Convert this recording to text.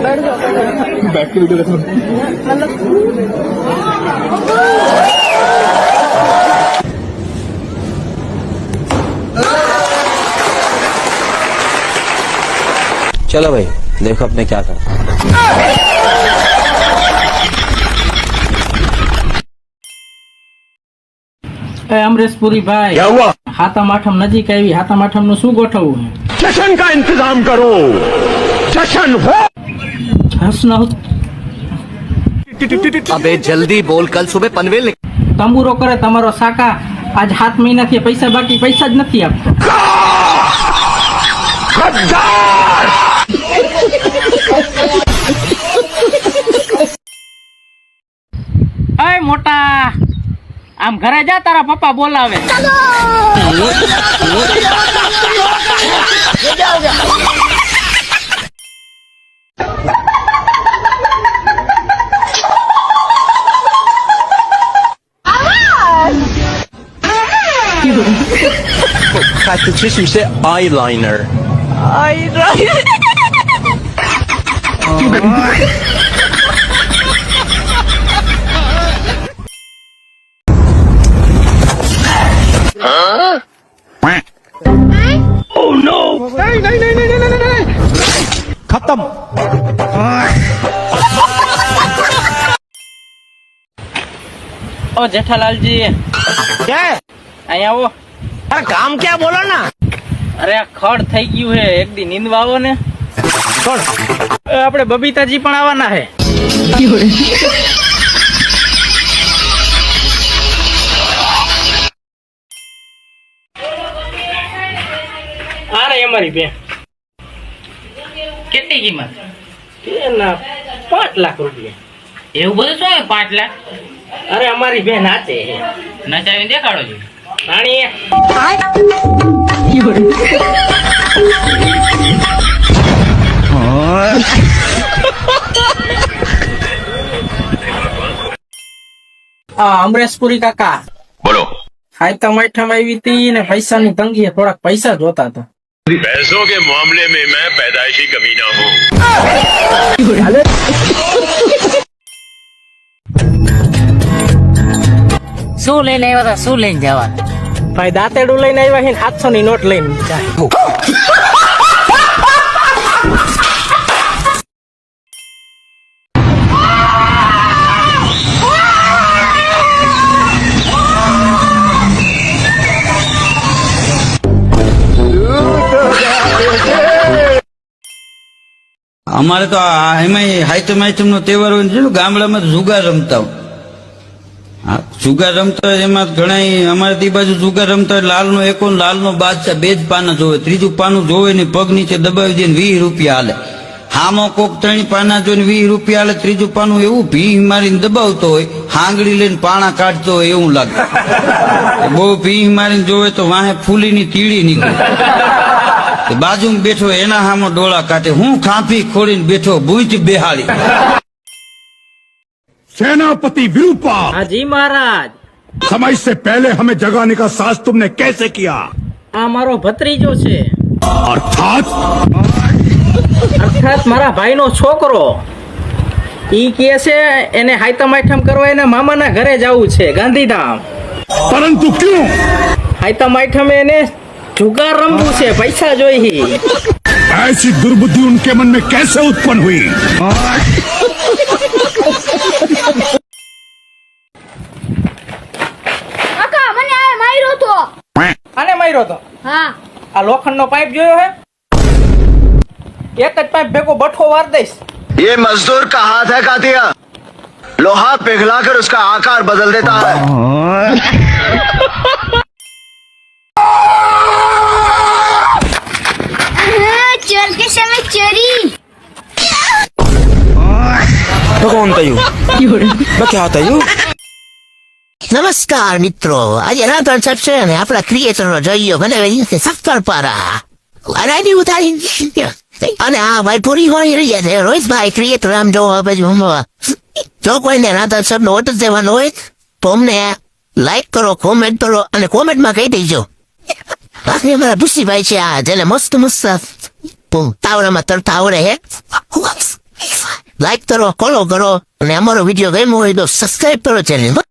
बैठ के वीडियो देखो। चलो भाई देखो अपने क्या कर। અમરેશપુરી ભાઈ, क्या हुआ? હાતમ આઠમ નજીક આવી, હાતમ આઠમ નું શું ગોઠવવું? जश्न का इंतजाम करो, जश्न हो। હસનો अबे जल्दी बोल, कल सुबह पनवेल તંબુરો કરે તમારો સાકા. આજ 7 મહિનાથી પૈસા બાકી, પૈસા જ નથી આપતો. गद्दार! અય મોટા, આમ ઘરે જા, તારા પપ્પા બોલાવે. तुझे से eyeliner. Oh no! नहीं नहीं नहीं नहीं नहीं नहीं खत्म। ઓ જેઠાલાલજી, क्या है? અહીંયા આવો. अरे काम क्या बोलो ना। અરે આ ખડ થઈ ગયું હે, એક દી નીંદવા આવો ને. આપણે બબીતાજી પણ આવવાના હે. અરે અમારી બેન, કેટલી કિંમત? એના 5 લાખ રૂપિયા. એવું બધું શું 5 લાખ? અરે અમારી બેન નાચે છે. નચાવી દેખાડો છો રાણી. અમરેશપુરી કાકા, बोलो। હાયતા માઠામ આવી હતી ને પૈસાની તંગી, થોડાક પૈસા જોતા હતા. पैसों के मामले में मैं पैदाइशी कमीना हूँ। શું લઈને આવ્યા હતા? શું લઈને જવાના? ભાઈ દાંતેડું લઈને આવ્યા છે, 700 ની નોટ લઈને જાય. અમારે તો એમાં હાઈતમ આઈટમ નો તહેવાર હોય છે, ગામડામાં તો જુગાર રમતા હોય. હા, જુગાર રમતા હોય એમાં ઘણા અમારે તે બાજુ જુગાર રમતા હોય. લાલ નો એકો, લાલ નો બાદશાહ, બે જ પાના જોવે, ત્રીજું પાનું જોવે ને પગ નીચે દબાવી દે ને 20 રૂપિયા હાલે. હામો કોક 3 પાના જોઈને 20 રૂપિયા હાલે, ત્રીજું પાનું એવું ભી મારીને દબાવતો હોય, હાંગડી લઈને પાણા કાઢતો હોય એવું લાગે. બહુ ભી મારીને જોવે તો વાહે ફૂલીની તીડી નીકળે. બાજુમાં બેઠો એના હામો ડોળા કાઢે, હું ખાંફી ખોડીને બેઠો બુચ બેહાડી. सेनापति विरूपा, હાજી મહારાજ, समय से पहले हमें जगाने का साहस तुमने कैसे किया? આ મારો ભત્રીજો છે, अर्थात અર્થાત મારા ભાઈનો છોકરો. ઈ કહે છે એને હાયતમ આઠમ કરવા એના મામાના ઘરે જવું છે, ગાંધીધામ. परंतु क्यों? હાયતમ આઠમે એને જુગાર રમવું છે, પૈસા જોઈ. ऐसी दुर्बुद्धि उनके मन में कैसे उत्पन्न हुई? કાકા મને આ માર્યો તો. આને માર્યો તો? હા. આ લોખંડનો પાઇપ જોયો હે? એક જ પાઇપ ભેગો બઠો વાર દઈશ. ये मजदूर का हाथ है कातिया, लोहा पिघलाकर उसका आकार बदल देता है। चोर के समय चोरी. तो कौन था क्या था નમસ્કાર મિત્રો, આજે રાધન સાહેબ છે ને આપણા ક્રિએટર નો જઈયો બનાવી છે સફરપારા અને ઉતારી. અને આ ભાઈ પૂરી હોય રહી છે રોહિતભાઈ ક્રિએટર. આમ જો જો કોઈને રાધન સાહેબ નો ઓર્ડર દેવાનો હોય તો અમને લાઈક કરો, કોમેન્ટ કરો અને કોમેન્ટમાં કહી દેજો. બાકી અમારા ભૂસીભાઈ છે આ જેને મસ્ત મસ્ત તાવડામાં તરતા આવડે હે. લાઈક કરો, ફોલો કરો અને અમારો વિડીયો ગમ્યો હોય તો સબસ્ક્રાઇબ કરો ચેનલ.